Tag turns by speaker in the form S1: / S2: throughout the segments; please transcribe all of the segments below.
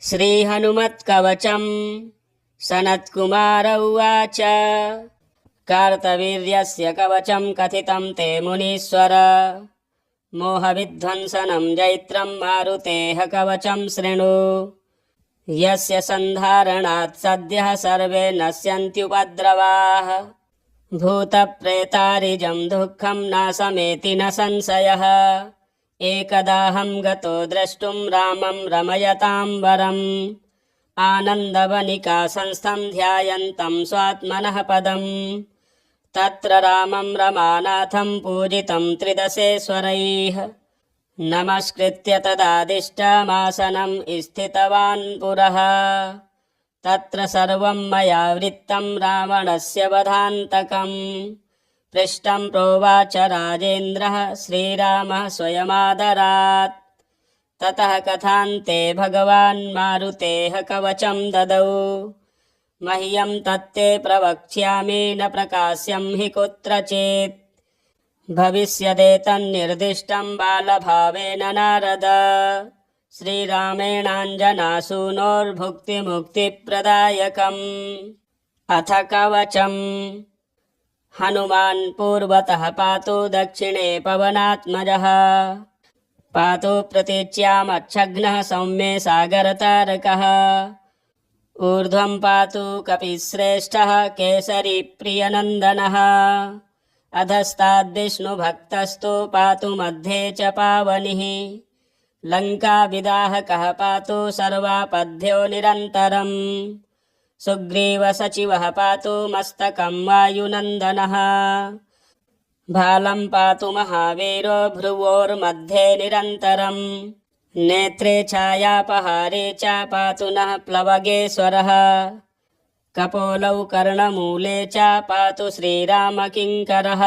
S1: श्रीहनुमत्कवचम् सनत्कुमार उवाच। कार्तवीर्यस्य कवचं कथितं ते मुनीश्वर। मोहविध्वंसनं जैत्रं मारुतेः कवचं शृणु। यस्य सन्धारणात् सद्यः सर्वे नश्यन्त्युपद्रवाः। भूतप्रेतारिजं दुःखं नाशमेति न संशयः। एकदाहं गतो द्रष्टुं रामं रमयतां वरम्। आनन्दवनिका संस्थं ध्यायन्तं स्वात्मनः पदम्। तत्र रामं रमानाथं पूजितं त्रिदशेश्वरैः। नमस्कृत्य तदादिष्टमासनं स्थितवान् पुरः। तत्र सर्वं मया वृत्तं रावणस्य वधान्तकम्। पृष्टं प्रोवाच राजेन्द्रः श्रीरामः स्वयमादरात्। ततः कथान्ते भगवान् मारुतेः कवचं ददौ। मह्यं तत्ते प्रवक्ष्यामि न प्रकाश्यं हि कुत्रचित्। भविष्यदेतन्निर्दिष्टं बालभावेन नारद। श्रीरामेणाञ्जनासूनोर्भुक्तिमुक्तिप्रदायकम्। अथ कवचम्। हनुमान् पूर्वतः पातु दक्षिणे पवनात्मजः। पातु प्रतीच्यामच्छघ्नः सौम्ये सागरतारकः। ऊर्ध्वं पातु कपिश्रेष्ठः केसरी प्रियनन्दनः। अधस्ताद्विष्णुभक्तस्तु पातु मध्ये च पावनिः। लङ्काविदाहकः पातु सर्वापद्यो निरन्तरम्। सुग्रीवसचिवः पातु मस्तकं वायुनन्दनः। भालं पातु महावीरो भ्रुवोर्मध्ये निरन्तरम्। नेत्रे छायापहारे च पातु नः प्लवगेश्वरः। कपोलौ कर्णमूले च पातु श्रीरामकिङ्करः।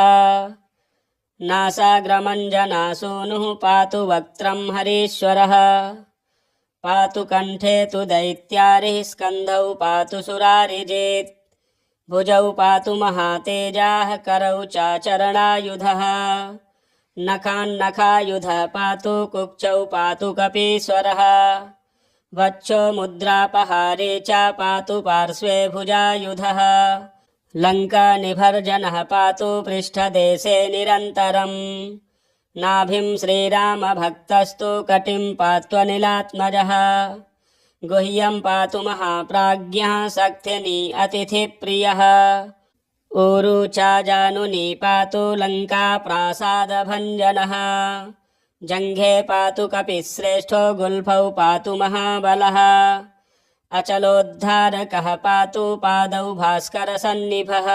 S1: नासाग्रमञ्जनासूनुः पातु वक्त्रं हरीश्वरः। पातु कण्ठे तु दैत्यारिः स्कन्धौ पातु सुरारिजित्। भुजौ पातु महातेजाः करौ चाचरणायुधः। नखान्नखायुधः पातु कुक्षौ पातु कपीश्वरः। वक्षो मुद्रापहारे च पातु पार्श्वे भुजायुधः। लङ्कानिभर्जनः पातु पृष्ठदेशे निरन्तरम्। नाभिं श्रीरामभक्तस्तु कटिं पात्वनिलात्मजः। गुह्यं पातु महाप्राज्ञः शक्तिनी अतिथिप्रियः। ऊरू चाजानुनी पातु लङ्काप्रासादभञ्जनः। जङ्घे पातु कपिश्रेष्ठो गुल्फौ पातु महाबलः। अचलोद्धारकः पातु पादौ भास्करसन्निभः।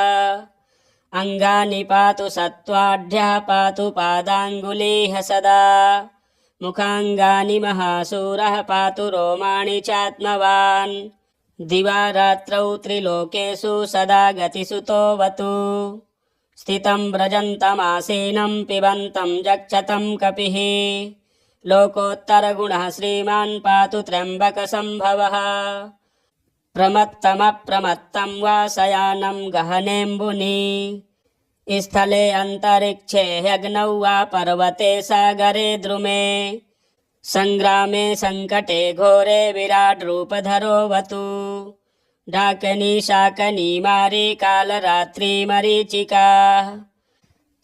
S1: अङ्गानि पातु सत्त्वाढ्यः पातु पादाङ्गुलीः सदा। मुखाङ्गानि महाशूरः पातु रोमाणि चात्मवान्। दिवा रात्रौ त्रिलोकेषु सदा गतिसुतोऽवतु। स्थितं व्रजन्तमासीनं पिबन्तं जक्षतं कपिः। लोकोत्तरगुणः श्रीमान् पातु त्र्यम्बकसम्भवः। प्रमत्तमप्रमत्तं वा शयानं गहनेऽम्बुनि। स्थले अन्तरिक्षे ह्यग्नौ वा पर्वते सागरे द्रुमे। सङ्ग्रामे सङ्कटे घोरे विराट् रूपधरोऽवतु। डाकनी शाकनी मारी कालरात्रि मरीचिका।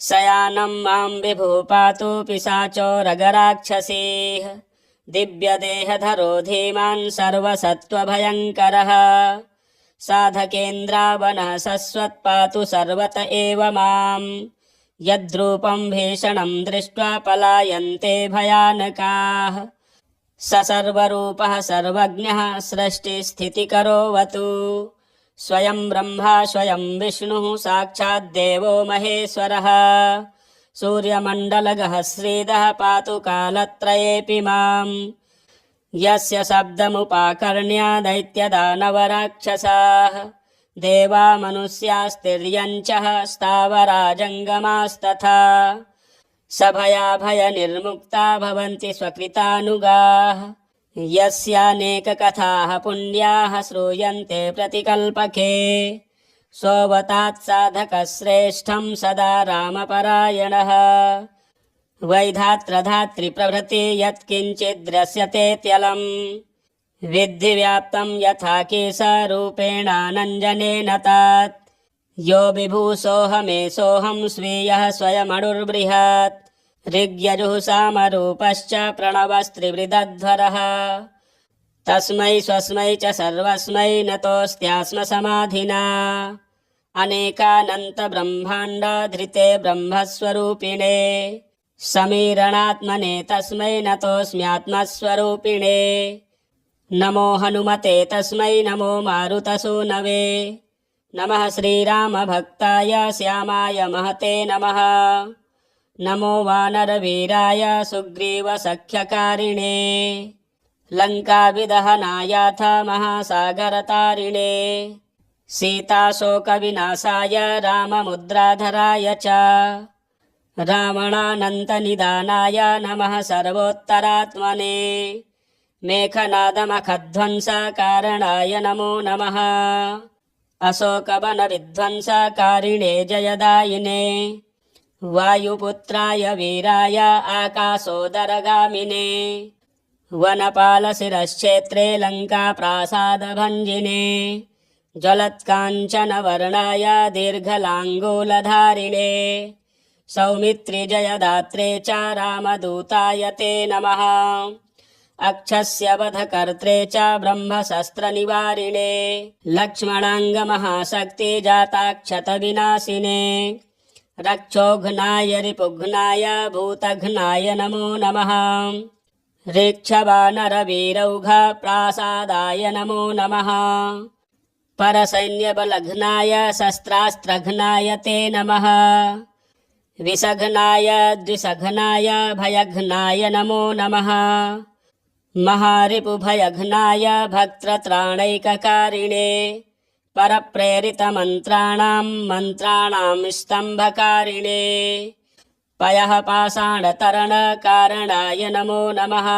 S1: शयानं मां विभुः पातु पिशाचो रगराक्षसीः। दिव्यदेहधरो धीमान् सर्वसत्त्वभयङ्करः। साधकेन्द्रावनः शश्वत् पातु सर्वत एव मां। यद्रूपं भीषणं दृष्ट्वा पलायन्ते भयानकाः। स सर्वरूपः सर्वज्ञः सृष्टिस्थितिकरोऽवतु। स्वयं ब्रह्मा स्वयं विष्णुः साक्षाद्देवो महेश्वरः। सूर्यमण्डलगः श्रीदः पातु कालत्रयेऽपि माम्। यस्य शब्दमुपाकर्ण्य दैत्यदानवराक्षसाः। देवा मनुष्यास्तिर्यञ्चः स्थावरा जङ्गमास्तथा। सभयाभयनिर्मुक्ता भवन्ति स्वकृतानुगाः। यस्यानेककथाः पुण्याः श्रूयन्ते प्रतिकल्पके। सोऽवतात् साधकश्रेष्ठं सदा रामपरायणः। वैधात्रधात्रिप्रभृति यत्किञ्चिद् द्रश्यते त्यलम्। विद्धि व्याप्तं यथा केशरूपेणानञ्जनेन तात यो विभूसोऽहमेषोऽहं स्वीयः स्वयमणुर्बृहत् ऋग्यजुः सामरूपश्च प्रणवस्त्रिवृदध्वरः तस्मै स्वस्मै च सर्वस्मै नतोऽस्त्यास्म समाधिना अनेकानन्तब्रह्माण्डधृते ब्रह्मस्वरूपिणे समीरणात्मने तस्मै नतोऽस्म्यात्मस्वरूपिणे नमो हनुमते तस्मै नमो मारुतसूनवे नमः श्रीरामभक्ताय श्यामाय महते नमः नमो वानरवीराय सुग्रीवसख्यकारिणे लङ्काविदहनायाथ महासागरतारिणे सीताशोकविनाशाय राममुद्राधराय च रावणानन्तनिदानाय नमः सर्वोत्तरात्मने मेघनादमखध्वंसकारणाय नमो नमः अशोकवनविध्वंसकारिणे जयदायिने वायुपुत्राय वीराय आकाशोदरगामिने वनपालशिरश्चेत्रे लङ्काप्रासादभञ्जिने ज्वलत्काञ्चनवर्णाय दीर्घलाङ्गूलधारिणे सौमित्रिजयदात्रे च रामदूताय ते नमः अक्षस्य वधकर्त्रे च ब्रह्मशस्त्रनिवारिणे लक्ष्मणाङ्गमहाशक्तिजाताक्षतविनाशिने रक्षोघ्नाय रिपुघ्नाय भूतघ्नाय नमो नमः ऋक्षवानरवीरौघप्रासादाय नमो नमः परसैन्यबलघ्नाय शस्त्रास्त्रघ्नाय ते नमः विषघ्नाय द्विषघ्नाय भयघ्नाय नमो नमः महारिपुभयघ्नाय भक्तत्राणैककारिणे परप्रेरितमन्त्राणां मन्त्राणां स्तम्भकारिणे पयः पाषाणतरणकारणाय नमो नमः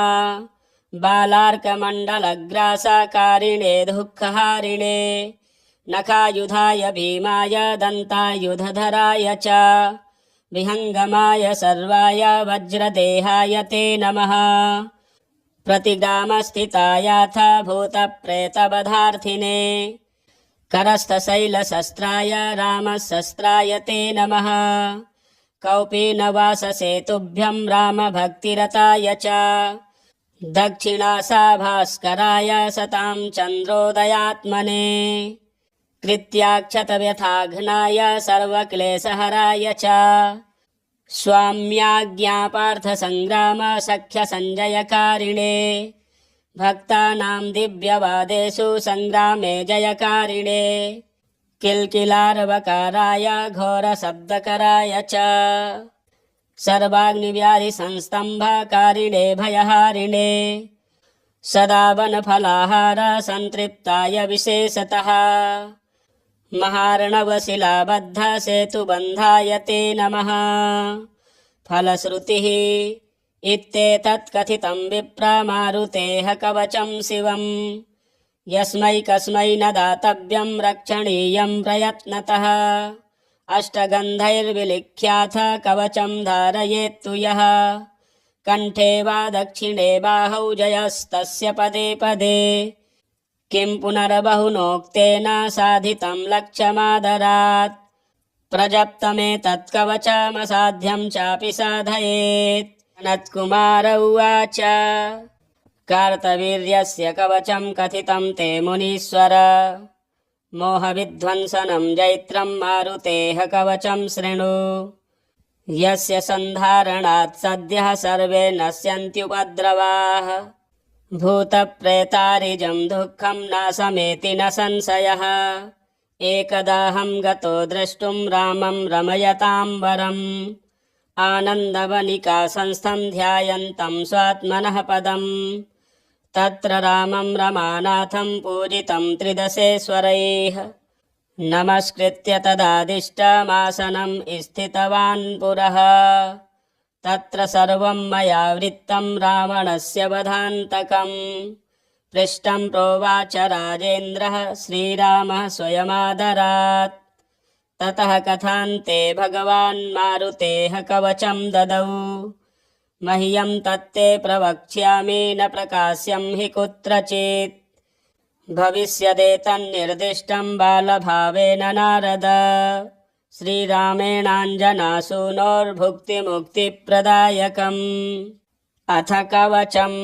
S1: बालार्कमण्डलग्रासकारिणे दुःखहारिणे नखायुधाय भीमाय दन्तायुधधराय च विहङ्गमाय सर्वाय वज्रदेहाय ते नमः प्रतिग्रामस्थितायाथ भूतप्रेतवधार्थिने करस्थशैलशस्त्राय रामशस्त्राय ते नमः कौपीनवाससेतुभ्यं रामभक्तिरताय च दक्षिणासाभास्कराय सतां चन्द्रोदयात्मने कृत्याक्षतव्यथाघ्नाय सर्वक्लेशहराय च स्वाम्याज्ञापार्थसङ्ग्राम सख्यसञ्जयकारिणे भक्तानां दिव्यवादेषु सङ्ग्रामे जयकारिणे किल्किलार्वकाराय घोरशब्दकराय च सर्वाग्निव्याधिसंस्तम्भकारिणे भयहारिणे सदा वनफलाहार सन्तृप्ताय विशेषतः महार्णवशिलाबद्ध सेतुबन्धाय ते नमः फलश्रुतिः इत्येतत् कथितं विप्रमारुतेः कवचं शिवम् यस्मै कस्मै न दातव्यं रक्षणीयं प्रयत्नतः अष्टगन्धैर्विलिख्याथ कवचं धारयेत्तु यः कण्ठे वा दक्षिणे बाहौ जयस्तस्य पदे पदे किं पुनर्बहुनोक्तेन साधितं लक्ष्यमादरात् प्रजप्तमेतत्कवचमसाध्यं चापि साधयेत् सनत्कुमार उवाच कार्तवीर्यस्य कवचं कथितं ते मुनीश्वर मोहविध्वंसनं जैत्रं मारुतेः कवचं शृणु यस्य सन्धारणात् सद्यः सर्वे नश्यन्त्युपद्रवाः भूतप्रेतारिजं दुःखं नाशमेति न संशयः एकदाहं गतो द्रष्टुं रामं रमयतां वरम् आनन्दवनिका संस्थं ध्यायन्तं स्वात्मनः पदम् तत्र रामं रमानाथं पूजितं त्रिदशेश्वरैः नमस्कृत्य तदादिष्टमासनं स्थितवान् पुरः तत्र सर्वं मया वृत्तं रावणस्य वधान्तकम् पृष्टं प्रोवाच राजेन्द्रः श्रीरामः स्वयमादरात् ततः कथान्ते भगवान् मारुतेः कवचं ददौ मह्यं तत्ते प्रवक्ष्यामि न प्रकाश्यं हि कुत्रचित् भविष्यदेतन्निर्दिष्टं बालभावेन नारद श्रीरामेणाञ्जनासूनोर्भुक्तिमुक्तिप्रदायकम् अथ कवचम्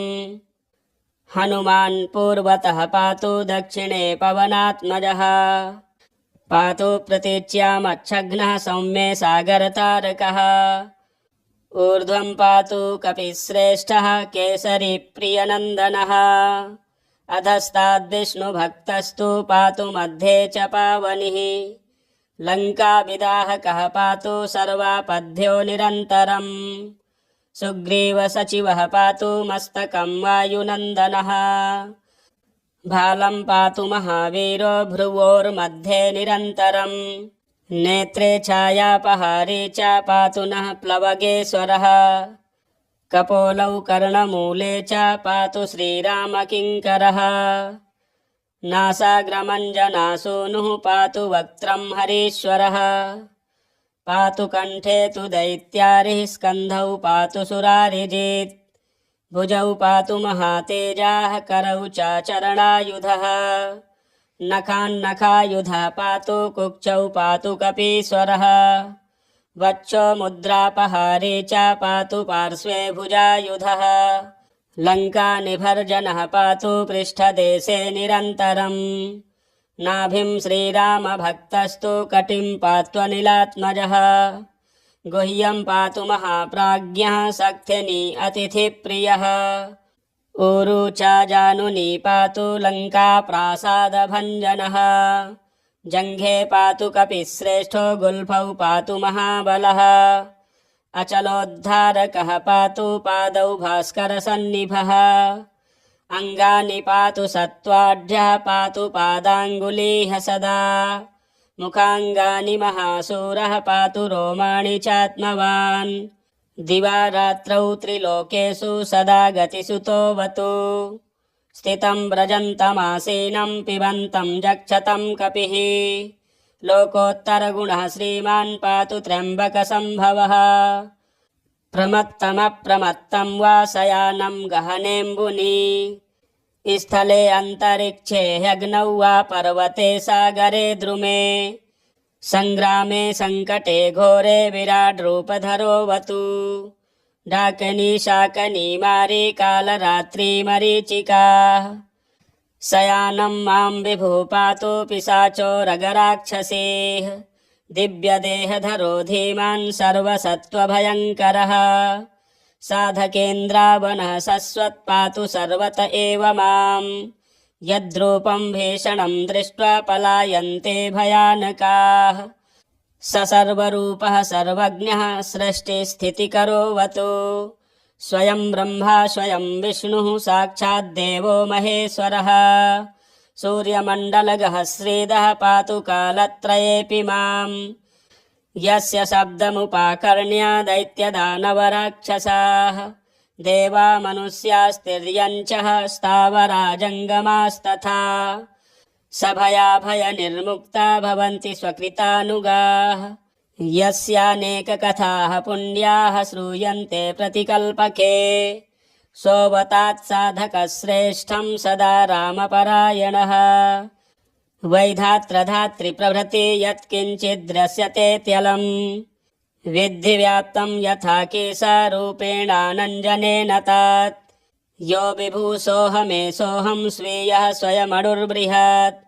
S1: हनुमान् पूर्वतः पातु दक्षिणे पवनात्मजः पातु प्रतीच्यामच्छघ्नः सौम्ये सागरतारकः ऊर्ध्वं पातु कपिश्रेष्ठः केसरी प्रियनन्दनः अधस्ताद्विष्णुभक्तस्तु पातु मध्ये च पावनिः लङ्काविदाहकः पातु सर्वापद्यो निरन्तरम् सुग्रीवसचिवः पातु मस्तकं वायुनन्दनः भालं पातु महावीरो भ्रुवोर्मध्ये निरन्तरम् नेत्रे छायापहारे च पातु नः प्लवगेश्वरः कपोलौ कर्णमूले च पातु श्रीरामकिङ्करः नासाग्रमञ्जनासूनुः पातु वक्त्रं हरीश्वरः पातु कण्ठे तु दैत्यारिः स्कन्धौ पातु सुरारिजित् भुजौ पातु महातेजाः करौ च चरणायुधः नखान्नखायुधः पातु कुक्षौ पातु कपीश्वरः वक्षो मुद्रापहारे च पातु पार्श्वे भुजायुधः लङ्कानिभर्जनः पातु पृष्ठदेशे निरन्तरम् नाभिं श्रीरामभक्तस्तु कटिं पात्वनिलात्मजः गुह्यं पातु महाप्राज्ञः सक्थिनी अतिथिप्रियः ऊरू च जानुनी पातु लङ्काप्रासादभञ्जनः जङ्घे पातु कपिश्रेष्ठो गुल्फौ पातु महाबलः अचलोद्धारकः पातु पादौ भास्करसन्निभः अङ्गानि पातु सत्त्वाढ्यः पातु पादाङ्गुलीः सदा मुखाङ्गानि महाशूरः पातु रोमाणि चात्मवान् दिवा रात्रौ त्रिलोकेषु सदा गतिसुतोऽवतु स्थितं व्रजन्तमासीनं पिबन्तं जक्षतं कपिः लोकोत्तरगुणः श्रीमान् पातु त्र्यम्बकसम्भवः प्रमत्तमप्रमत्तं वा शयानं गहनेऽम्बुनि स्थले अन्तरिक्षे ह्यग्नौ वा पर्वते सागरे द्रुमे सङ्ग्रामे सङ्कटे घोरे विराड्रूपधरोऽवतु डाकनी शाकनी मारी कालरात्रि मरीचिका शयानं मां विभुः पातु पिशाचो रगराक्षसेः दिव्यदेहधरो धीमान् सर्वसत्त्वभयङ्करः साधकेन्द्रावनः शश्वत् पातु सर्वत एव मां यद्रूपं भीषणं दृष्ट्वा पलायन्ते भयानकाः स सर्वरूपः सर्वज्ञः सृष्टिस्थितिकरोऽवतु स्वयं ब्रह्मा स्वयं विष्णुः साक्षाद्देवो महेश्वरः सूर्यमण्डलगः श्रीदः पातु कालत्रयेऽपि मां यस्य शब्दमुपाकर्ण्य दैत्यदानवराक्षसाः देवा मनुष्यास्तिर्यञ्चः स्थावरा जङ्गमास्तथा सभयाभयनिर्मुक्ता भवन्ति स्वकृतानुगाः यस्यानेककथाः पुण्याः श्रूयन्ते प्रतिकल्पके सोऽवतात् साधकश्रेष्ठं सदा रामपरायणः वैधात्रधात्रिप्रभृति यत्किञ्चिद्द्रश्यतेत्यलं विद्धि व्याप्तं यथा केशारूपेणानञ्जनेन तत् यो विभूसोऽहमेषोऽहं स्वीयः स्वयमणुर्बृहत्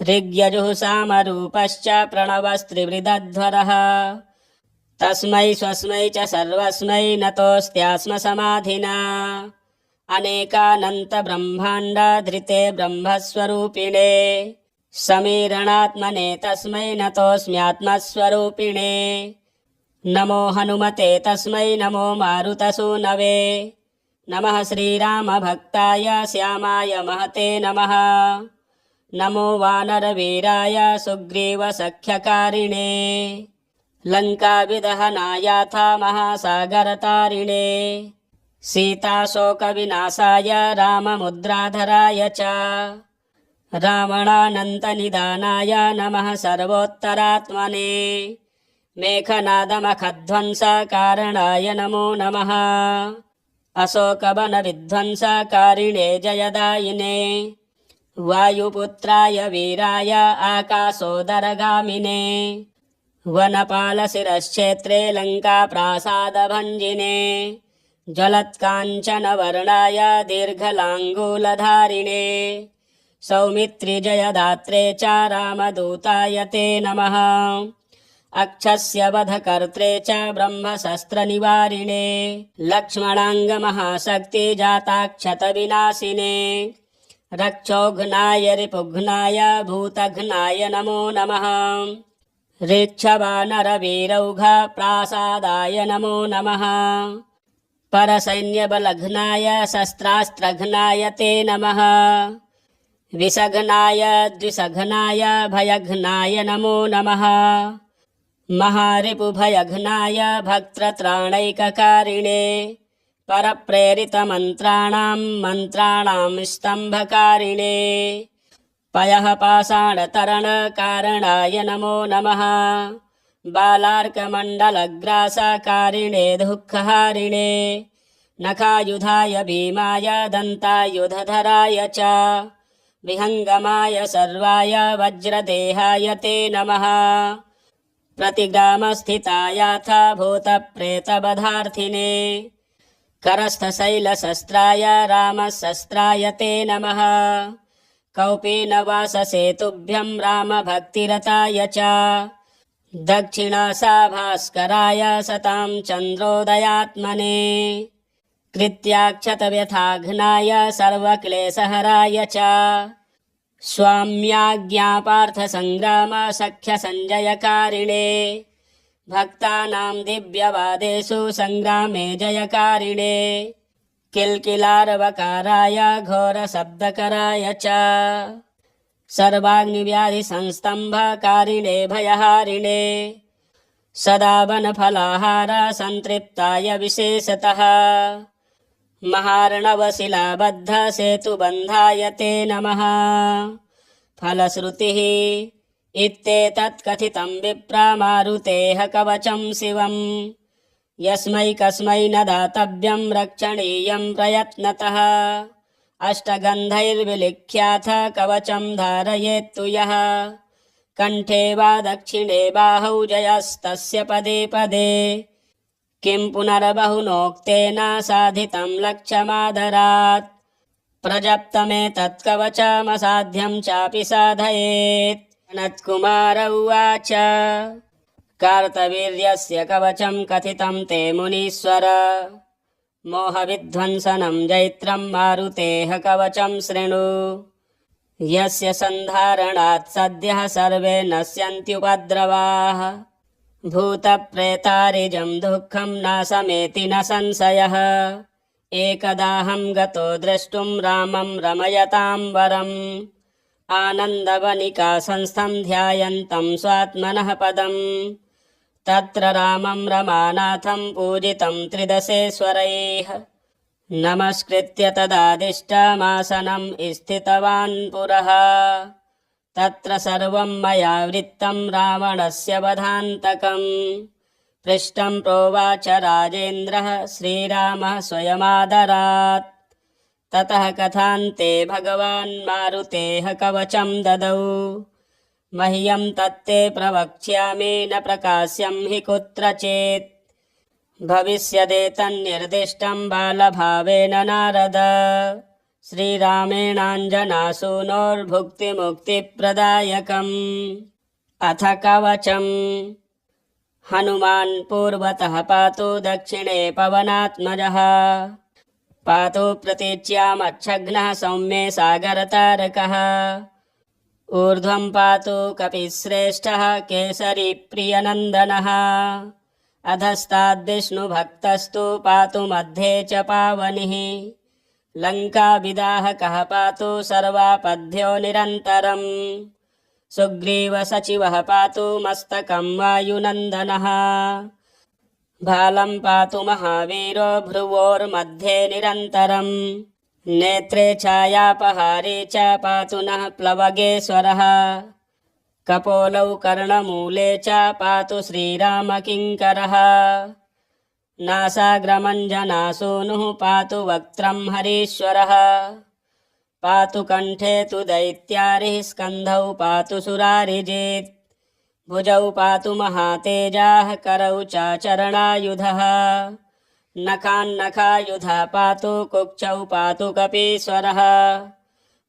S1: ऋग्यजुः सामरूपश्च प्रणवस्त्रिवृदध्वरः तस्मै स्वस्मै च सर्वस्मै नतोऽस्त्यास्म समाधिना अनेकानन्तब्रह्माण्डाधृते ब्रह्मस्वरूपिणे समीरणात्मने तस्मै नतोऽस्म्यात्मस्वरूपिणे नमो हनुमते तस्मै नमो मारुतसूनवे नमः श्रीरामभक्ताय श्यामाय महते नमः नमो वानरवीराय सुग्रीवसख्यकारिणे लङ्काविदहनायाथा महासागरतारिणे सीताशोकविनाशाय राममुद्राधराय च रावणानन्तनिदानाय नमः सर्वोत्तरात्मने मेघनादमखध्वंसकारणाय नमो नमः अशोकवनविध्वंसकारिणे जयदायिने वायुपुत्राय वीराय आकाशोदरगामिने वनपालशिरश्क्षेत्रे लङ्काप्रासादभञ्जिने ज्वलत्काञ्चनवर्णाय दीर्घलाङ्गूलधारिणे सौमित्रिजयदात्रे च रामदूताय ते नमः अक्षस्य वधकर्त्रे च ब्रह्मशस्त्रनिवारिणे लक्ष्मणाङ्गमहाशक्तिजाताक्षतविनाशिने रक्षोघ्नाय रिपुघ्नाय भूतघ्नाय नमो नमः ऋक्षवानरवीरौघ प्रासादाय नमो नमः परसैन्यबलघ्नाय शस्त्रास्त्रघ्नाय ते नमः विषघ्नाय द्विषघ्नाय भयघ्नाय नमो नमः महारिपुभयघ्नाय भक्तत्राणैककारिणे परप्रेरितमन्त्राणां मन्त्राणां स्तम्भकारिणे पयः पाषाणतरणकारणाय नमो नमः बालार्कमण्डलग्रासकारिणे दुःखहारिणे नखायुधाय भीमाय दन्तायुधधराय च विहङ्गमाय सर्वाय वज्रदेहाय ते नमः प्रतिग्रामस्थितायाथ भूतप्रेतवधार्थिने करस्थशैलशस्त्राय रामशस्त्राय ते नमः कौपीनवाससेतुभ्यं रामभक्तिरताय च दक्षिणासाभास्कराय सतां चन्द्रोदयात्मने कृत्याक्षतव्यथाघ्नाय सर्वक्लेशहराय च स्वाम्याज्ञापार्थसङ्ग्राम सख्यसञ्जयकारिणे भक्तानां दिव्यवादेषु सङ्ग्रामे जयकारिणे किल्किलारवकाराय घोरशब्दकराय च सर्वाग्निव्याधिसंस्तम्भकारिणे भयहारिणे सदा वनफलाहार सन्तृप्ताय विशेषतः महार्णवशिलाबद्ध सेतुबन्धाय ते नमः फलश्रुतिः इत्येतत् कथितं विप्रामारुतेः कवचं शिवम् यस्मै कस्मै न दातव्यं रक्षणीयं प्रयत्नतः अष्टगन्धैर्विलिख्याथ कवचं धारयेत्तु यः कण्ठे वा दक्षिणे बाहौ जयस्तस्य पदे पदे किं पुनर्बहुनोक्तेन साधितं लक्ष्यमादरात् प्रजप्तमेतत्कवचमसाध्यं चापि साधयेत् सनत्कुमार उवाच कार्तवीर्यस्य कवचं कथितं ते मुनीश्वर मोहविध्वंसनं जैत्रं मारुतेः कवचं शृणु यस्य सन्धारणात् सद्यः सर्वे नश्यन्त्युपद्रवाः भूतप्रेतारिजं दुःखं नाशमेति न संशयः एकदाहं गतो द्रष्टुं रामं रमयतां वरम् आनन्दवनिका संस्थं ध्यायन्तं स्वात्मनः पदम् तत्र रामं रमानाथं पूजितं त्रिदशेश्वरैः नमस्कृत्य तदादिष्टमासनं स्थितवान् पुरः तत्र सर्वं मया वृत्तं रावणस्य वधान्तकम् पृष्टं प्रोवाच राजेन्द्रः श्रीरामः स्वयमादरात् ततः कथान्ते भगवान् मारुतेः कवचं ददौ मह्यं तत्ते प्रवक्ष्यामि न प्रकाश्यं हि कुत्रचित् भविष्यदेतन्निर्दिष्टं बालभावेन नारद श्रीरामेणाञ्जनासूनोर्भुक्तिमुक्तिप्रदायकम् अथ कवचम् हनुमान् पूर्वतः पातु दक्षिणे पवनात्मजः पातु प्रतीच्यामच्छघ्नः सौम्ये सागरतारकः ऊर्ध्वं पातु कपिश्रेष्ठः केसरीप्रियनन्दनः अधस्ताद्विष्णुभक्तस्तु पातु मध्ये च पावनिः लङ्काविदाहकः पातु सर्वापद्भ्यो निरन्तरम् सुग्रीवसचिवः पातु मस्तकं वायुनन्दनः भालं पातु महावीरो भ्रुवोर्मध्ये निरन्तरम् नेत्रे छायापहारे च पातु नः प्लवगेश्वरः कपोलौ कर्णमूले च पातु श्रीरामकिङ्करः नासाग्रमञ्जनासूनुः पातु वक्त्रं हरीश्वरः पातु कण्ठे तु दैत्यारिः स्कन्धौ पातु सुरारिजित् भुजौ पातु महातेजाः करौ चाचरणायुधः नखान्नखायुधः पातु कुक्षौ पातु कपीश्वरः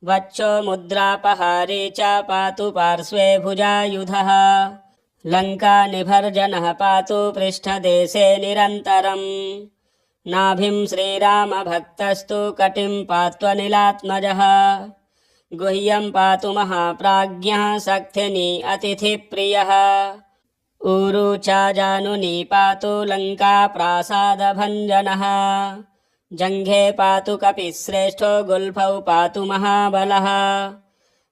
S1: वक्षो मुद्रापहारी च पातु पार्श्वे भुजायुधः लङ्कानिभर्जनः पातु पृष्ठदेशे निरन्तरम् नाभिं श्रीरामभक्तस्तु कटिं पात्वनिलात्मजः गुह्यं पातु महाप्राज्ञः सक्थिनी अतिथिप्रियः ऊरू च जानुनी पातु लङ्काप्रासादभञ्जनः जङ्घे पातु कपिश्रेष्ठो गुल्फौ पातु महाबलः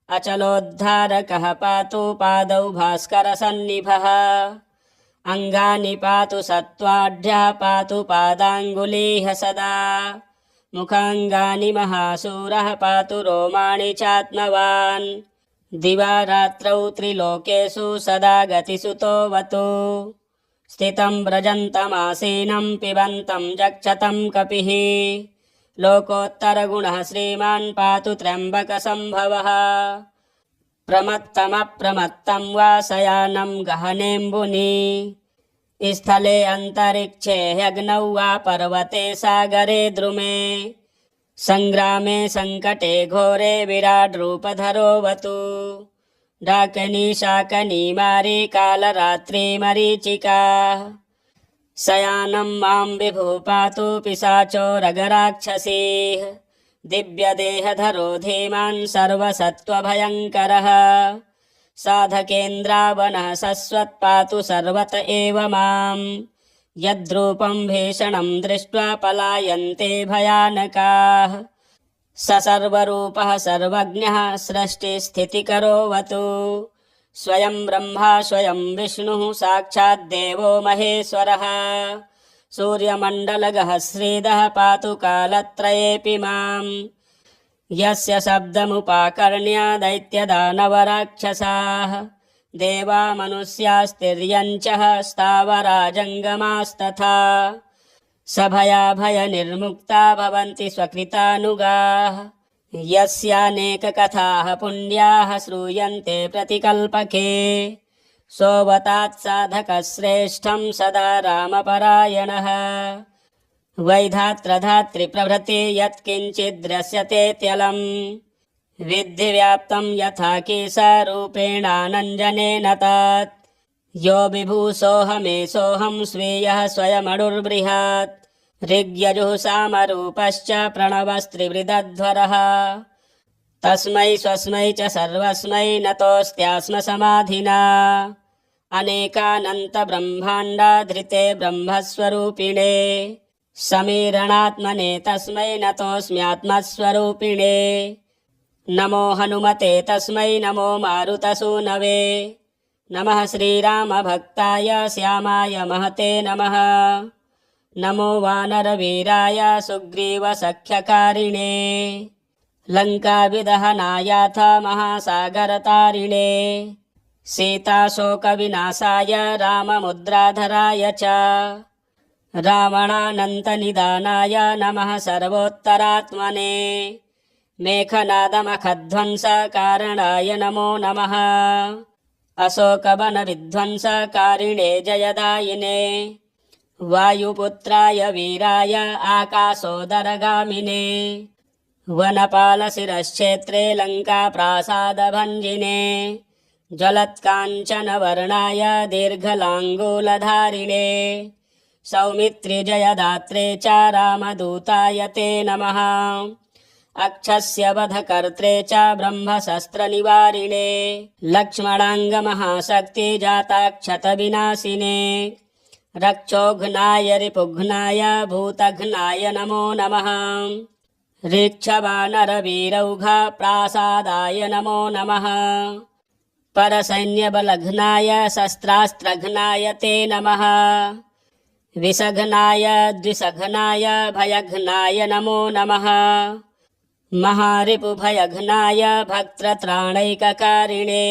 S1: अचलोद्धारकः पातु पादौ भास्करसन्निभः अङ्गानि पातु सत्त्वाढ्यः पातु पादाङ्गुलीः सदा मुखाङ्गानि महाशूरः पातु रोमाणि चात्मवान् दिवा रात्रौ त्रिलोकेषु सदा गतिसुतोऽवतु स्थितं व्रजन्तमासीनं पिबन्तं जक्षतं कपिः लोकोत्तरगुणः श्रीमान् पातु त्र्यम्बकसम्भवः प्रमत्तमप्रमत्तं वा शयानं गहनेऽम्बुनि स्थले अन्तरिक्षे ह्यग्नौ वा पर्वते सागरे द्रुमे सङ्ग्रामे सङ्कटे घोरे विराड्रूपधरोऽवतु डाकनी शाकनी मारी कालरात्रि मरीचिका शयानं मां विभुः पातु पिशाचो रगराक्षसीः दिव्यदेहधरो धीमान् सर्वसत्त्वभयङ्करः साधकेन्द्रावनः शश्वत् पातु सर्वत एव मां यद्रूपं भीषणं दृष्ट्वा पलायन्ते भयानकाः स सर्वरूपः सर्वज्ञः सृष्टिस्थितिकरोऽवतु स्वयं ब्रह्मा स्वयं विष्णुः साक्षाद्देवो महेश्वरः सूर्यमण्डलगः श्रीदः पातु कालत्रयेऽपि मां यस्य शब्दमुपाकर्ण्य दैत्यदानवराक्षसाः देवा मनुष्यास्तिर्यञ्चः स्थावरा जङ्गमास्तथा सभयाभयनिर्मुक्ता भवन्ति स्वकृतानुगाः यस्यानेककथाः पुण्याः श्रूयन्ते प्रतिकल्पके सोऽवतात् साधकश्रेष्ठं सदा रामपरायणः वैधात्रधात्रिप्रभृति यत्किञ्चिद्द्रश्यतेत्यलं विद्धि व्याप्तं यथा केशरूपेणानञ्जनेन तत् यो विभूसोऽहमेषोऽहं स्वीयः स्वयमणुर्बृहत् ऋग्यजुः सामरूपश्च प्रणवस्त्रिवृदध्वरः तस्मै स्वस्मै च सर्वस्मै नतोऽस्त्यास्म समाधिना अनेकानन्तब्रह्माण्डाधृते ब्रह्मस्वरूपिणे समीरणात्मने तस्मै नतोऽस्म्यात्मस्वरूपिणे नमो हनुमते तस्मै नमो मारुतसूनवे नमः श्रीरामभक्ताय श्यामाय महते नमः नमो वानरवीराय सुग्रीवसख्यकारिणे लङ्काविदहनायाथ महासागरतारिणे सीताशोकविनाशाय राममुद्राधराय च रावणानन्तनिदानाय नमः सर्वोत्तरात्मने मेघनादमखध्वंसकारणाय नमो नमः अशोकवनविध्वंसकारिणे जयदायिने वायुपुत्राय वीराय आकाशोदरगामिने वनपालशिरश्छेत्रे लङ्काप्रासादभञ्जिने ज्वलत्काञ्चनवर्णाय दीर्घलाङ्गूलधारिणे सौमित्रिजयदात्रे च रामदूताय ते नमः अक्षस्य वधकर्त्रे च ब्रह्मशस्त्रनिवारिणे लक्ष्मणाङ्गमहाशक्तिजाताक्षतविनाशिने रक्षोघ्नाय रिपुघ्नाय भूतघ्नाय नमो नमः ऋक्षवानरवीरौघप्रासादाय नमो नमः परसैन्यबलघ्नाय शस्त्रास्त्रघ्नाय ते नमः विषघ्नाय द्विषघ्नाय भयघ्नाय नमो नमः महारिपुभयघ्नाय भक्तत्राणैककारिणे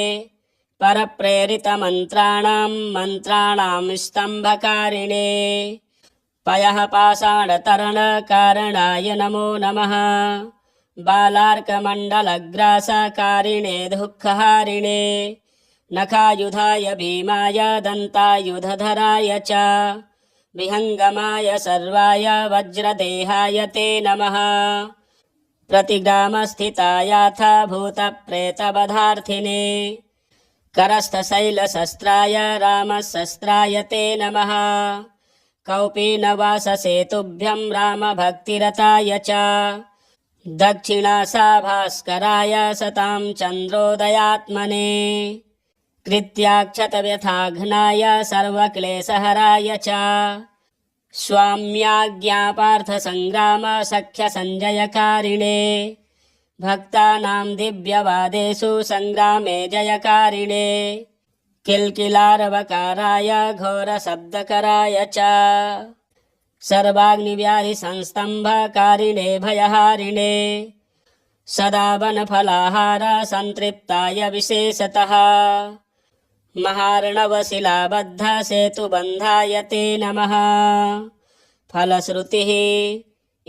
S1: परप्रेरितमन्त्राणां मन्त्राणां स्तम्भकारिणे पयः पाषाणतरणकारणाय नमो नमः। बालार्कमण्डलग्रासकारिणे दुःखहारिणे नखायुधाय भीमाय दन्तायुधधराय च विहङ्गमाय सर्वाय वज्रदेहाय ते नमः। प्रतिग्रामस्थितायाथ भूतप्रेतवधार्थिने करस्थशैलशस्त्राय रामशस्त्राय ते नमः। कौपीनवाससे तुभ्यं रामभक्तिरताय च दक्षिणासाभास्कराय सतां चन्द्रोदयात्मने कृत्याक्षतव्यथाघ्नाय सर्वक्लेशहराय च स्वाम्याज्ञापार्थसङ्ग्राम सख्यसञ्जयकारिणे भक्तानां दिव्यवादेषु सङ्ग्रामे जयकारिणे किल्किलारवकाराय घोरशब्दकराय च सर्वाग्निव्याधिसंस्तम्भकारिणे भयहारिणे सदा वनफलाहार सन्तृप्ताय विशेषतः महार्णवशिलाबद्ध सेतुबन्धाय ते नमः। फलश्रुतिः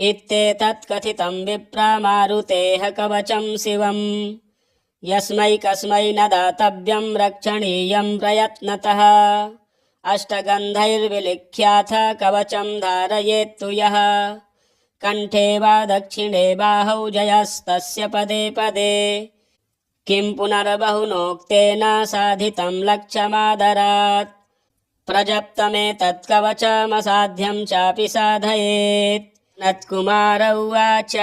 S1: इत्येतत् कथितं विप्रामारुतेः कवचं शिवम् यस्मै कस्मै न दातव्यं रक्षणीयं प्रयत्नतः अष्टगन्धैर्विलिख्याथ कवचं धारयेत्तु यः कण्ठे वा दक्षिणे बाहौ जयस्तस्य पदे पदे किं पुनर्बहुनोक्तेन साधितं लक्ष्यमादरात् प्रजप्तमेतत्कवचमसाध्यं चापि साधयेत्। नत्कुमार उवाच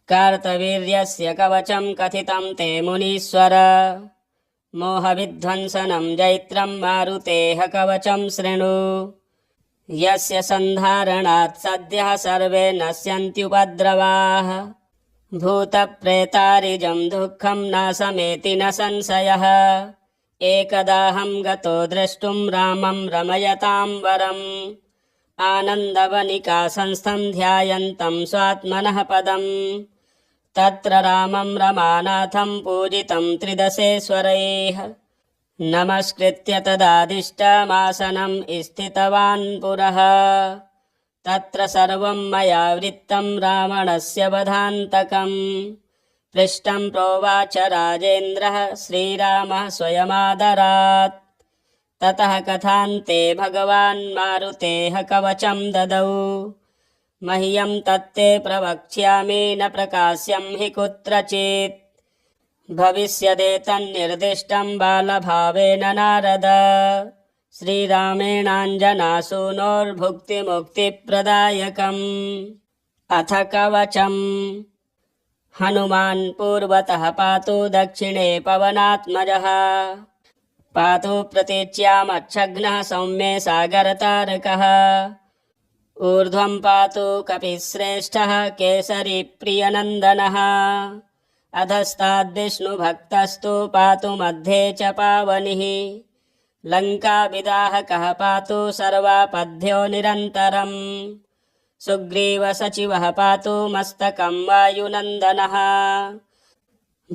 S1: कार्तवीर्यस्य कवचं कथितं ते मुनीश्वर मोहविध्वंसनं जैत्रं मारुतेः कवचं शृणु यस्य सन्धारणात् सद्यः सर्वे नश्यन्त्युपद्रवाः भूतप्रेतारिजं दुःखं नाशमेति न संशयः। एकदाहं गतो द्रष्टुं रामं रमयतां वरम् आनन्दवनिका संस्थं ध्यायन्तं स्वात्मनः पदम् तत्र रामं रमानाथं पूजितं त्रिदशेश्वरैः नमस्कृत्य तदादिष्टमासनं स्थितवान् पुरः तत्र सर्वं मया वृत्तं रावणस्य वधान्तकम् पृष्टं प्रोवाच राजेन्द्रः श्रीरामः स्वयमादरात् ततः कथान्ते भगवान् मारुतेः कवचं ददौ मह्यं तत्ते प्रवक्ष्यामि न प्रकाश्यं हि कुत्रचित् भविष्यदेतन्निर्दिष्टं बालभावेन नारद श्रीरामेणाञ्जनासूनोर्भुक्तिमुक्तिप्रदायकम्। अथ कवचम् हनुमान् पूर्वतः पातु दक्षिणे पवनात्मजः पातु प्रतीच्यामच्छघ्नः सौम्ये सागरतारकः ऊर्ध्वं पातु कपिश्रेष्ठः केसरी प्रियनन्दनः अधस्ताद्विष्णुभक्तस्तु पातु मध्ये च पावनिः लङ्काविदाहकः पातु सर्वापद्भ्यो निरन्तरम् सुग्रीवसचिवः पातु मस्तकं वायुनन्दनः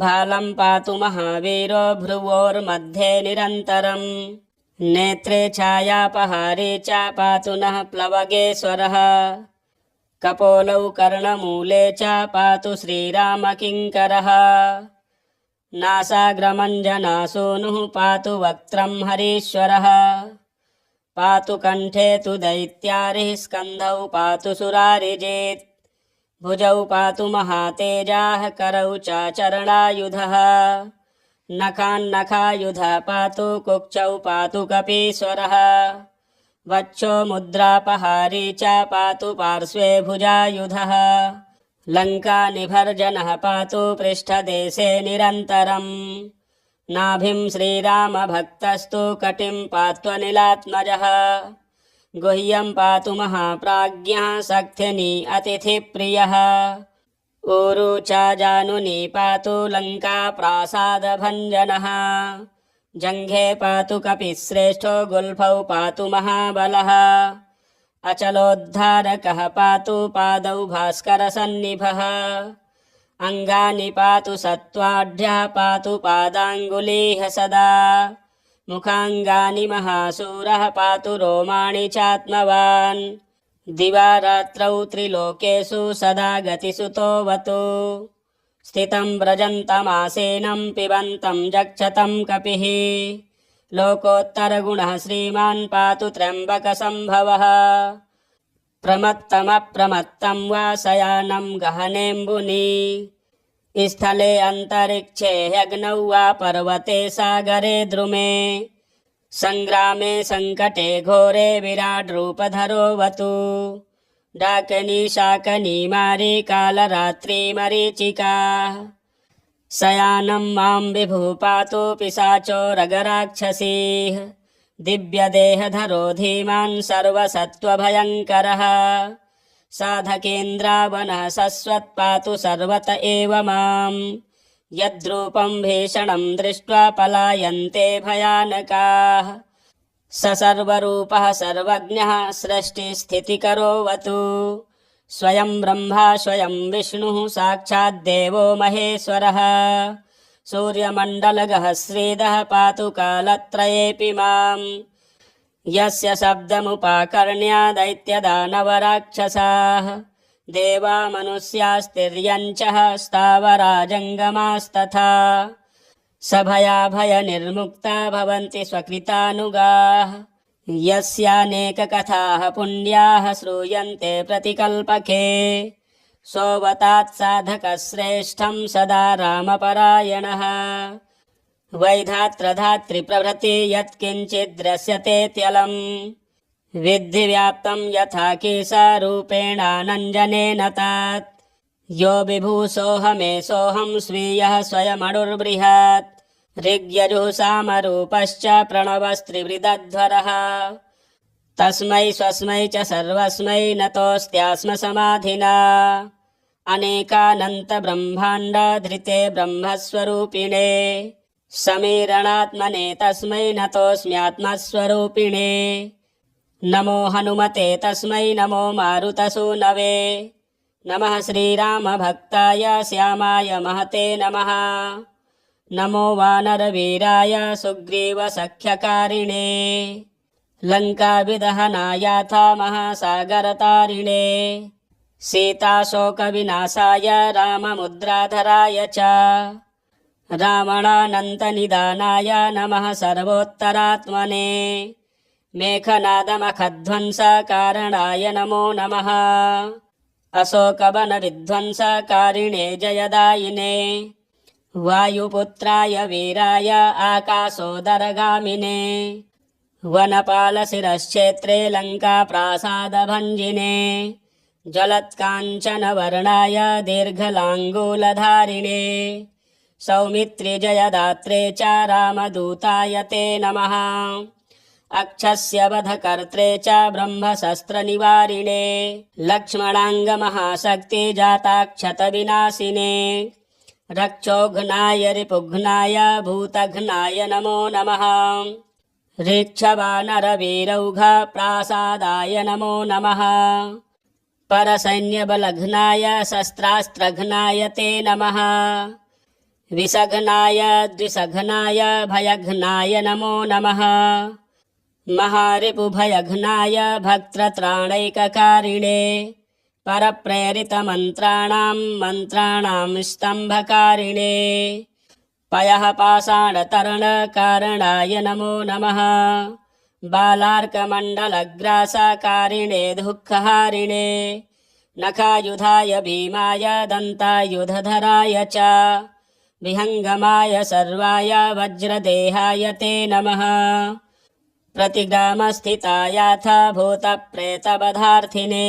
S1: भालं पातु महावीरो भ्रुवोर्मध्ये निरन्तरम् नेत्रे छायापहारे च पातु नः प्लवगेश्वरः कपोलौ कर्णमूले च पातु श्रीरामकिङ्करः नासाग्रमञ्जनासूनुः पातु वक्त्रं हरीश्वरः पातु कण्ठे तु दैत्यारिः स्कन्धौ पातु सुरारिजित् भुजौ पातु महातेजाः करौ च चरणायुधः नखान्नखायुधः पातु कुक्षौ पातु कपीश्वरः वक्षो मुद्रापहारी च पातु पार्श्वे भुजायुधः लङ्कानिभर्जनः पातु पृष्ठदेशे निरन्तरम् नाभिं श्रीरामभक्तस्तु कटिं पात्वनिलात्मजः गुह्यं पातु महाप्राज्ञः शक्तिनी अतिथिप्रियः ऊरू च जानुनी पातु लङ्काप्रासादभञ्जनः जङ्घे पातु कपिश्रेष्ठो गुल्फौ पातु महाबलः अचलोद्धारकः पातु पादौ भास्करसन्निभः अङ्गानि पातु सत्त्वाढ्यः पातु पादाङ्गुलीः सदा मुखाङ्गानि महाशूरः पातु रोमाणि चात्मवान् दिवा रात्रौ त्रिलोकेषु सदा गतिसुतोऽवतु स्थितं व्रजन्तमासेनं पिबन्तं जक्षतं कपिः लोकोत्तरगुणः श्रीमान् पातु त्र्यम्बकसम्भवः प्रमत्तमप्रमत्तं वा शयानं गहनेऽम्बुनि स्थले अन्तरिक्षे ह्यग्नौ वा पर्वते सागरे द्रुमे संग्रामे संकटे घोरे विराट रूपधरोऽवतु डाकिनी शाकिनी मारी कालरात्रि मरीचिका शयानं मां विभुः पातु पिशाचो रगराक्षसीः दिव्यदेहधरो धीमान् सर्वसत्त्वभयङ्करः साधकेन्द्रावनः शश्वत् पातु सर्वत एव मां यद्रूपं भीषणं दृष्ट्वा पलायन्ते भयानकाः स सर्वरूपः सर्वज्ञः सृष्टिस्थितिकरोऽवतु स्वयं ब्रह्मा स्वयं विष्णुः साक्षाद्देवो महेश्वरः सूर्यमण्डलगः श्रीदः पातु कालत्रयेऽपि मां यस्य शब्दमुपाकर्ण्य दैत्यदानवराक्षसाः देवा मनुष्यास्तिर्यञ्चः स्थावरा जङ्गमास्तथा सभयाभयनिर्मुक्ता भवन्ति स्वकृतानुगाः यस्यानेककथाः पुण्याः श्रूयन्ते प्रतिकल्पके सोऽवतात् साधकश्रेष्ठं सदा रामपरायणः वैधात्रधातृप्रभृति यत्किञ्चिद्दृश्यतेत्यलम् विद्धि व्याप्तं यथा केशारूपेणानञ्जनेन तात यो विभूसोऽहमेषोऽहं स्वीयः स्वयमणुर्बृहत् ऋग्यजुः सामरूपश्च प्रणवस्त्रिवृदध्वरः तस्मै स्वस्मै च सर्वस्मै नतोऽस्त्यास्म समाधिना अनेकानन्तब्रह्माण्डधृते ब्रह्मस्वरूपिणे समीरणात्मने तस्मै नतोऽस्म्यात्मस्वरूपिणे नमो हनुमते तस्मै नमो मारुतसूनवे नमः श्रीरामभक्ताय श्यामाय महते नमः नमो वानरवीराय सुग्रीवसख्यकारिणे लङ्काविदहनायाथ महासागरतारिणे सीताशोकविनाशाय राममुद्राधराय च रावणानन्तनिदानाय नमः सर्वोत्तरात्मने मेघनादमखध्वंसकारणाय नमो नमः अशोकवनविध्वंसकारिणे जयदायिने वायुपुत्राय वीराय आकाशोदरगामिने वनपालशिरश्चेत्रे लङ्काप्रासादभञ्जिने जलत्काञ्चनवर्णाय दीर्घलाङ्गूलधारिणे सौमित्रिजयदात्रे च रामदूताय ते नमः अक्षस्य वधकर्त्रे च ब्रह्मशस्त्रनिवारिणे लक्ष्मणाङ्गमहाशक्ति जाताक्षतविनाशिने रक्षोघ्नाय रिपुघ्नाय भूतघ्नाय नमो नमः ऋक्षवानरवीरौघ प्रासादाय नमो नमः परसैन्यबलघ्नाय शस्त्रास्त्रघ्नाय ते नमः विषघ्नाय द्विषघ्नाय भयघ्नाय नमो नमः महारिपुभयघ्नाय भक्तत्राणैककारिणे परप्रेरितमन्त्राणां मन्त्राणां स्तम्भकारिणे पयः पाषाणतरणकारणाय नमो नमः बालार्कमण्डलग्रासकारिणे दुःखहारिणे नखायुधाय भीमाय दन्तायुधधराय च विहङ्गमाय सर्वाय वज्रदेहाय ते नमः प्रतिग्रामस्थितायाथ भूतप्रेतवधार्थिने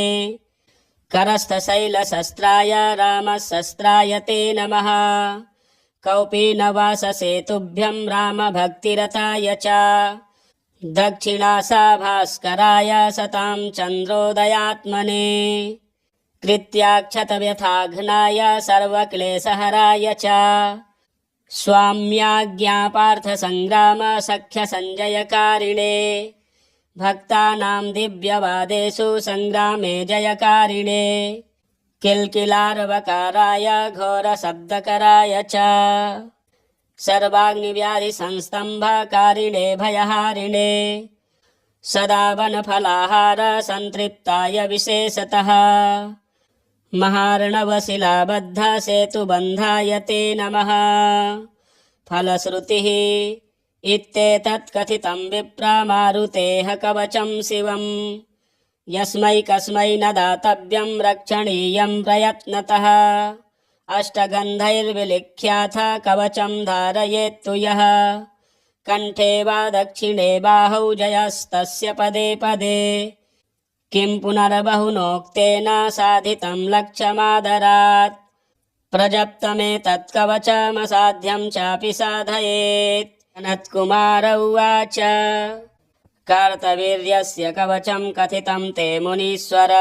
S1: करस्थशैलशस्त्राय रामशस्त्राय ते नमः कौपीनवाससेतुभ्यं रामभक्तिरताय च दक्षिणासाभास्कराय सतां चन्द्रोदयात्मने कृत्याक्षतव्यथाघ्नाय सर्वक्लेशहराय च स्वाम्याज्ञापार्थसङ्ग्राम सख्यसञ्जयकारिणे भक्तानां दिव्यवादेषु सङ्ग्रामे जयकारिणे किल्किलार्वकाराय घोरशब्दकराय च सर्वाग्निव्याधिसंस्तम्भकारिणे भयहारिणे सदा वनफलाहार संतृप्ताय विशेषतः महार्णवशिलाबद्ध सेतुबन्धाय ते नमः। फलश्रुतिः इत्येतत् कथितं विप्रा मारुतेः कवचं शिवम् यस्मै कस्मै न दातव्यं रक्षणीयं प्रयत्नतः अष्टगन्धैर्विलिख्याथ कवचं धारयेत्तु यः कण्ठे वा दक्षिणे बाहौ जयस्तस्य पदे पदे किं पुनर्बहुनोक्तेन साधितं लक्ष्यमादरात् प्रजप्तमेतत्कवचमसाध्यं चापि साधयेत्। सनत्कुमार उवाच कार्तवीर्यस्य कवचं कथितं ते मुनीश्वर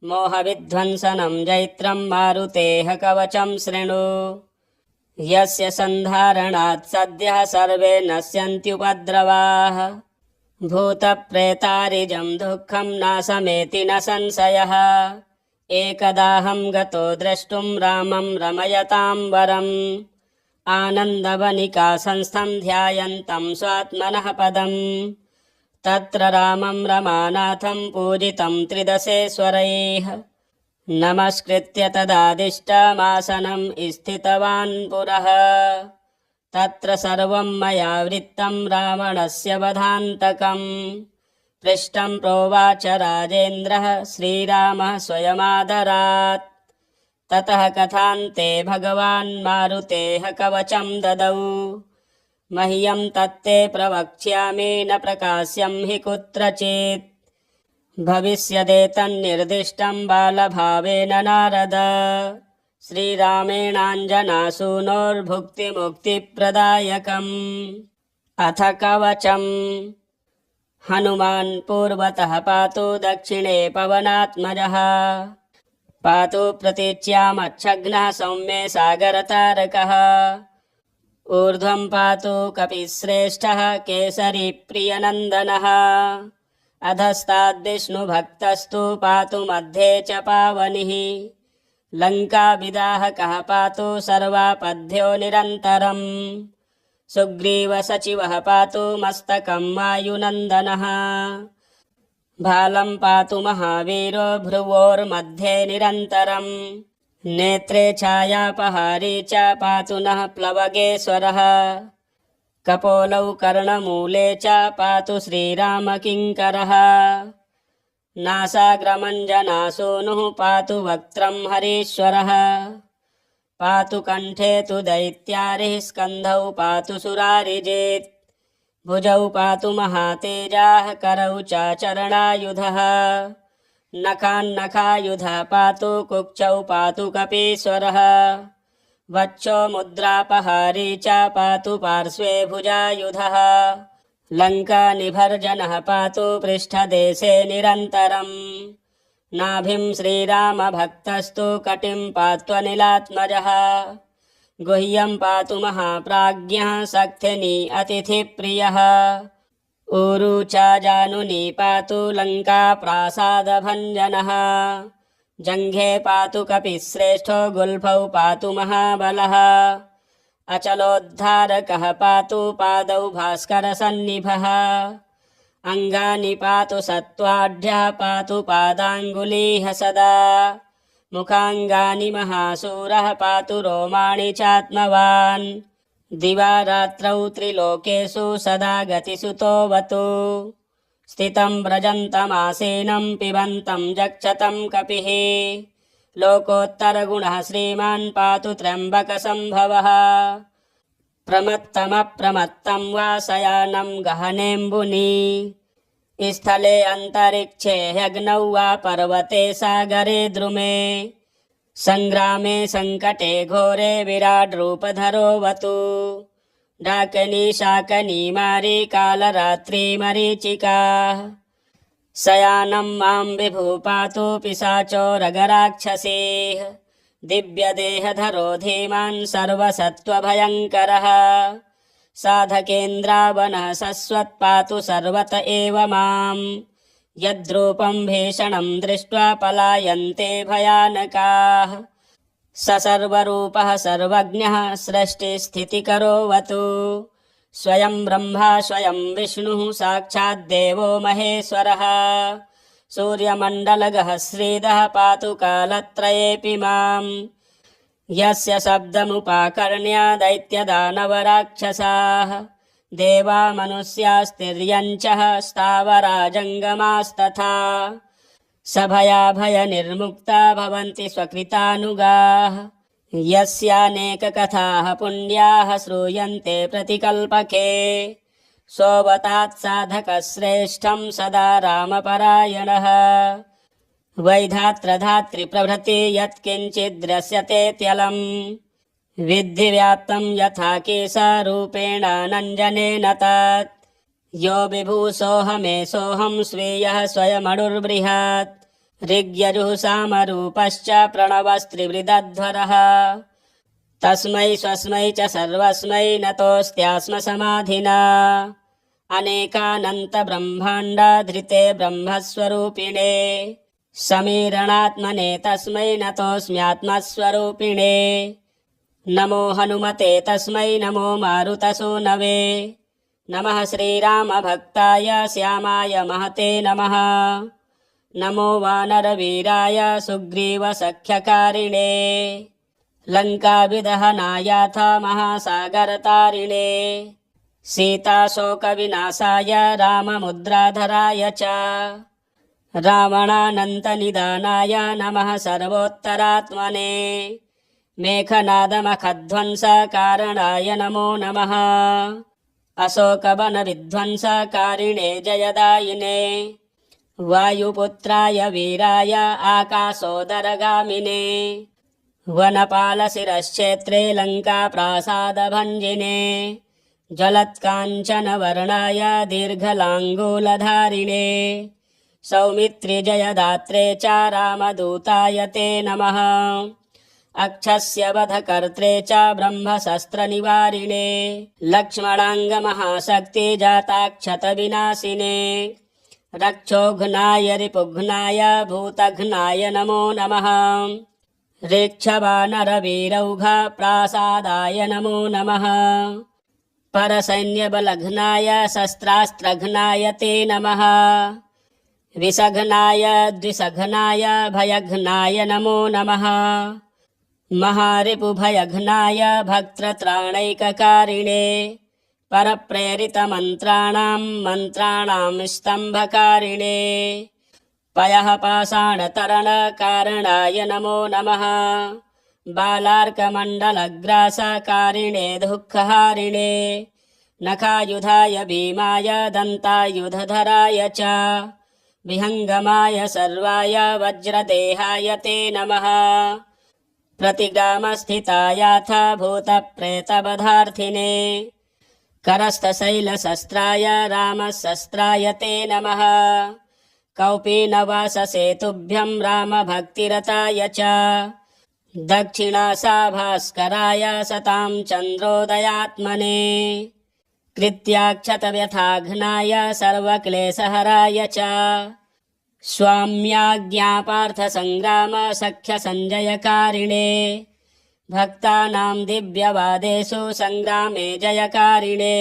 S1: मोहविध्वंसनं जैत्रं मारुतेः कवचं शृणु यस्य सन्धारणात् सद्यः सर्वे नश्यन्त्युपद्रवाः भूतप्रेतारिजं दुःखं नाशमेति न संशयः एकदाहं गतो द्रष्टुं रामं रमयतां वरम् आनन्दवनिका संस्थं ध्यायन्तं स्वात्मनः पदम् तत्र रामं रमानाथं पूजितं त्रिदशेश्वरैः नमस्कृत्य तदादिष्टमासनं स्थितवान् पुरः तत्र सर्वं मया वृत्तं रावणस्य वधान्तकम् पृष्टं प्रोवाच राजेन्द्रः श्रीरामः स्वयमादरात् ततः कथान्ते भगवान् मारुतेः कवचं ददौ मह्यं तत्ते प्रवक्ष्यामि न प्रकाश्यं हि कुत्रचित् भविष्यदेतन्निर्दिष्टं बालभावेन नारद श्रीरामेणाञ्जनासूनोर्भुक्तिमुक्तिप्रदायकम् अथ कवचम् हनुमान् पूर्वतः पातु दक्षिणे पवनात्मजः पातु प्रतीच्यामच्छघ्नः सौम्ये सागरतारकः ऊर्ध्वं पातु कपिश्रेष्ठः केसरी प्रियनन्दनः अधस्ताद्विष्णुभक्तस्तु पातु मध्ये च पावनिः लङ्काविदाहकः पातु सर्वापद्यो निरन्तरम् सुग्रीवसचिवः पातु मस्तकं वायुनन्दनः भालं पातु महावीरो भ्रुवोर्मध्ये निरन्तरम् नेत्रे छायापहारी च पातु नः प्लवगेश्वरः कपोलौ कर्णमूले च पातु श्रीरामकिङ्करः नासाग्रमञ्जनासूनुः पातु वक्त्रं हरीश्वरः पातु कण्ठे तु दैत्यारिः स्कन्धौ पातु सुरारिजित् भुजौ पातु महातेजाः करौ च चरणायुधः नखान्नखायुधः पातु कुक्षौ पातु कपीश्वरः वक्षो मुद्रापहारी च पातु पार्श्वे भुजायुधः लङ्कानिभर्जनः पातु पृष्ठदेशे निरन्तरम् नाभिं श्रीरामभक्तस्तु कटिं पात्वनिलात्मजः गुह्यं पातु महाप्राज्ञः सक्थिनी अतिथिप्रियः ऊरू च जानुनी पातु लङ्काप्रासादभञ्जनः जङ्घे पातु कपिश्रेष्ठो गुल्फौ पातु महाबलः अचलोद्धारकः पातु पादौ भास्करसन्निभः अङ्गानि पातु सत्त्वाढ्यः पातु पादाङ्गुलीः सदा मुखाङ्गानि महाशूरः पातु रोमाणि चात्मवान् दिवा रात्रौ त्रिलोकेषु सदा गतिसुतोऽवतु स्थितं व्रजन्तमासेनं पिबन्तं जक्षतं कपिः लोकोत्तरगुणः श्रीमान् पातु त्र्यम्बकसम्भवः प्रमत्तमप्रमत्तं वा शयानं गहनेऽम्बुनि स्थले अन्तरिक्षे ह्यग्नौ वा पर्वते सागरे द्रुमे सङ्ग्रामे सङ्कटे घोरे विराड्रूपधरोऽवतु डाकनी शाकनी मारी कालरात्रि मरीचिका शयानं मां विभु पातु पिशाचोरगराक्षसेः दिव्यदेहधरो धीमान् सर्वसत्त्वभयङ्करः साधकेन्द्रावनः शश्वत्पातु सर्वत एव मां यद्रूपं भीषणं दृष्ट्वा पलायन्ते भयानकाः स सर्वरूपः सर्वज्ञः सृष्टिस्थितिकरोऽवतु स्वयं ब्रह्मा स्वयं विष्णुः साक्षाद्देवो महेश्वरः सूर्यमण्डलगः श्रीदः पातु कालत्रयेऽपि माम् यस्य शब्दमुपाकर्ण्य दैत्यदानवराक्षसाः देवा मनुष्यास्तिर्यञ्च स्थावरा जङ्गमास्तथा सभयाभयनिर्मुक्ता भवन्ति स्वकृतानुगाः यस्यानेककथाः पुण्याः श्रूयन्ते प्रतिकल्पके सोऽवतात् साधकश्रेष्ठं सदा रामपरायणः वैधात्रधातृप्रभृति यत्किञ्चिद्द्रश्यते त्यलम् विद्धि व्याप्तं यथा केशारूपेणानञ्जनेन तत् यो विभूषोऽहमेषोऽहं स्वीयः स्वयमणुर्बृहत् ऋग्यजुः सामरूपश्च प्रणवस्त्रिवृदध्वरः तस्मै स्वस्मै च सर्वस्मै नतोऽस्त्यास्म समाधिना अनेकानन्तब्रह्माण्डधृते ब्रह्मस्वरूपिणे समीरणात्मने तस्मै नतोऽस्म्यात्मस्वरूपिणे नमो हनुमते तस्मै नमो मारुतसूनवे नमः श्रीरामभक्ताय श्यामाय महते नमः नमो वानरवीराय सुग्रीवसख्यकारिणे लङ्काविदहनायाथ महासागरतारिणे सीताशोकविनाशाय राममुद्राधराय च रावणानन्तनिदानाय नमः सर्वोत्तरात्मने मेघनादमखध्वंसकारणाय नमो नमः अशोकवनविध्वंसकारिणे जयदायिने वायुपुत्राय वीराय आकाशोदरगामिने वनपालशिरश्चेत्रे लङ्काप्रासादभञ्जिने जलत्काञ्चनवर्णाय दीर्घलाङ्गूलधारिणे सौमित्रिजयदात्रे च रामदूताय ते नमः अक्षस्य वधकर्त्रे च ब्रह्मशस्त्रनिवारिणे लक्ष्मणाङ्गमहाशक्तिजाताक्षतविनाशिने रक्षोघ्नाय रिपुघ्नाय भूतघ्नाय नमो नमः ऋक्षवानरवीरौघप्रासादाय नमो नमः परसैन्यबलघ्नाय शस्त्रास्त्रघ्नाय ते नमः विषघ्नाय द्विषघ्नाय भयघ्नाय नमो नमः महारिपुभयघ्नाय भक्तत्राणैककारिणे परप्रेरितमन्त्राणां मन्त्राणां स्तम्भकारिणे पयः पाषाणतरणकारणाय नमो नमः बालार्कमण्डलग्रासकारिणे दुःखहारिणे नखायुधाय भीमाय दन्तायुधधराय च विहङ्गमाय सर्वाय वज्रदेहाय ते नमः प्रतिग्रामस्थितायाथ भूतप्रेतवधार्थिने करस्थशैलशस्त्राय रामशस्त्राय ते नमः कौपीनवाससेतुभ्यं रामभक्तिरताय च दक्षिणासाभास्कराय सतां चन्द्रोदयात्मने कृत्याक्षतव्यथाघ्नाय सर्वक्लेशहराय च स्वाम्याज्ञापार्थसङ्ग्राम सख्यसञ्जयकारिणे भक्तानां दिव्यवादेषु सङ्ग्रामे जयकारिणे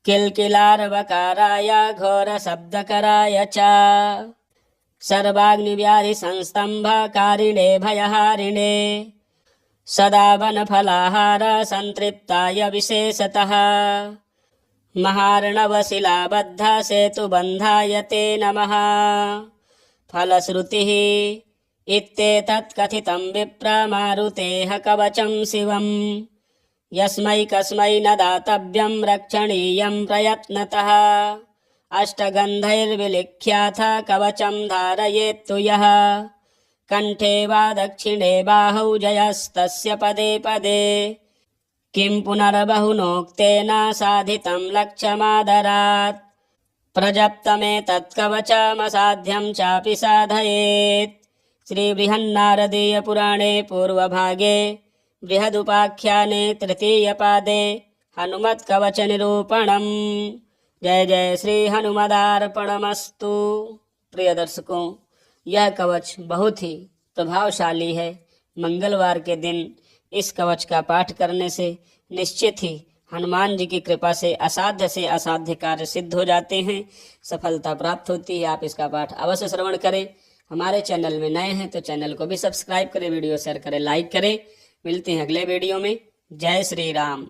S1: किल्किलार्वकाराय घोरशब्दकराय च सर्वाग्निव्याधिसंस्तम्भकारिणे भयहारिणे सदा वनफलाहार सन्तृप्ताय विशेषतः महार्णवशिलाबद्ध सेतुबन्धाय ते नमः फलश्रुतिः इत्येतत् कथितं विप्रमारुतेः कवचं शिवम् यस्मै कस्मै न दातव्यं रक्षणीयं प्रयत्नतः अष्टगन्धैर्विलिख्याथ कवचं धारयेत्तु यः कण्ठे वा दक्षिणे बाहौ जयस्तस्य पदे पदे किं पुनर्बहुनोक्तेन साधितं लक्ष्यमादरात् प्रजप्तमेतत्कवचमसाध्यं चापि साधयेत् श्रीबृहन्नारदीयपुराणे पूर्वभागे बृहदुपाख्याने तृतीयपादे हनुमत्कवचनिरूपणम्। जय जय श्री हनुमदार्पणमस्तु। प्रिय दर्शकों, यह कवच बहुत ही प्रभावशाली है। मंगलवार के दिन इस कवच का पाठ करने से निश्चित ही हनुमान जी की कृपा से असाध्य कार्य सिद्ध हो जाते हैं, सफलता प्राप्त होती है। आप इसका पाठ अवश्य श्रवण करें। हमारे चैनल में नए हैं तो चैनल को भी सब्सक्राइब करें, वीडियो शेयर करें, लाइक करें। मिलते हैं अगले वीडियो में। जय श्री राम।